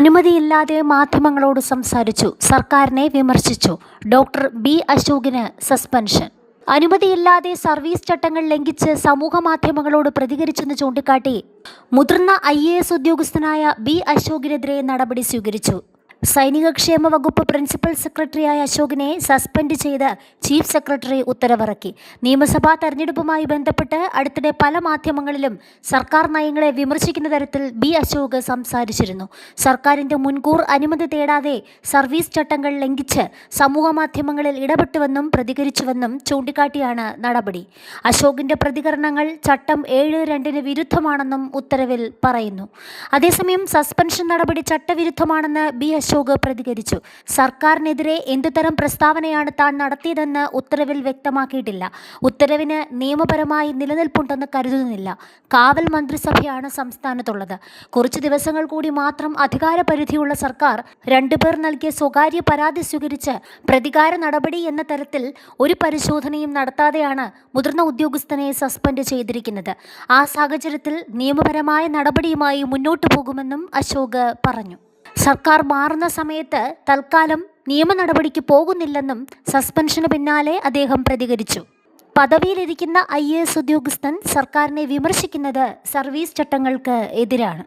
അനുമതിയില്ലാതെ മാധ്യമങ്ങളോട് സംസാരിച്ചു, സർക്കാരിനെ വിമർശിച്ചു. ഡോക്ടർ ബി അശോകിന് സസ്പെൻഷൻ. അനുമതിയില്ലാതെ സർവീസ് ചട്ടങ്ങൾ ലംഘിച്ച് സമൂഹ മാധ്യമങ്ങളോട് പ്രതികരിച്ചെന്ന് ചൂണ്ടിക്കാട്ടി മുതിർന്ന IAS ഉദ്യോഗസ്ഥനായ ബി അശോകിനെതിരെ നടപടി സ്വീകരിച്ചു. സൈനികക്ഷേമ വകുപ്പ് പ്രിൻസിപ്പൽ സെക്രട്ടറിയായ അശോകിനെ സസ്പെൻഡ് ചെയ്ത് ചീഫ് സെക്രട്ടറി ഉത്തരവിറക്കി. നിയമസഭാ തെരഞ്ഞെടുപ്പുമായി ബന്ധപ്പെട്ട് അടുത്തിടെ പല മാധ്യമങ്ങളിലും സർക്കാർ നയങ്ങളെ വിമർശിക്കുന്ന തരത്തിൽ ബി അശോക് സംസാരിച്ചിരുന്നു. സർക്കാരിൻ്റെ മുൻകൂർ അനുമതി തേടാതെ സർവീസ് ചട്ടങ്ങൾ ലംഘിച്ച് സമൂഹ മാധ്യമങ്ങളിൽ ഇടപെട്ടുവെന്നും പ്രതികരിച്ചുവെന്നും ചൂണ്ടിക്കാട്ടിയാണ് നടപടി. അശോകിൻ്റെ പ്രതികരണങ്ങൾ ചട്ടം 7(2) വിരുദ്ധമാണെന്നും ഉത്തരവിൽ പറയുന്നു. അതേസമയം സസ്പെൻഷൻ നടപടി ചട്ടവിരുദ്ധമാണെന്ന് ബി അശോക് പ്രതികരിച്ചു. സർക്കാരിനെതിരെ എന്തുതരം പ്രസ്താവനയാണ് താൻ നടത്തിയതെന്ന് ഉത്തരവിൽ വ്യക്തമാക്കിയിട്ടില്ല. ഉത്തരവിന് നിയമപരമായി നിലനിൽപ്പുണ്ടെന്ന് കരുതുന്നില്ല. കാവൽ മന്ത്രിസഭയാണ് സംസ്ഥാനത്തുള്ളത്. കുറച്ചു ദിവസങ്ങൾ കൂടി മാത്രം അധികാരപരിധിയുള്ള സർക്കാർ 2 പേർ നൽകിയ സ്വകാര്യ പരാതി സ്വീകരിച്ച് പ്രതികാര നടപടി എന്ന തരത്തിൽ ഒരു പരിശോധനയും നടത്താതെയാണ് മുതിർന്ന ഉദ്യോഗസ്ഥനെ സസ്പെൻഡ് ചെയ്തിരിക്കുന്നത്. ആ സാഹചര്യത്തിൽ നിയമപരമായ നടപടിയുമായി മുന്നോട്ടു പോകുമെന്നും അശോക് പറഞ്ഞു. സർക്കാർ മാറുന്ന സമയത്ത് തൽക്കാലം നിയമ നടപടിക്ക് പോകുന്നില്ലെന്നും സസ്പെൻഷന് പിന്നാലെ അദ്ദേഹം പ്രതികരിച്ചു. പദവിയിലിരിക്കുന്ന IAS ഉദ്യോഗസ്ഥൻ സർക്കാരിനെ വിമർശിക്കുന്നത് സർവീസ് ചട്ടങ്ങൾക്ക് എതിരാണ്.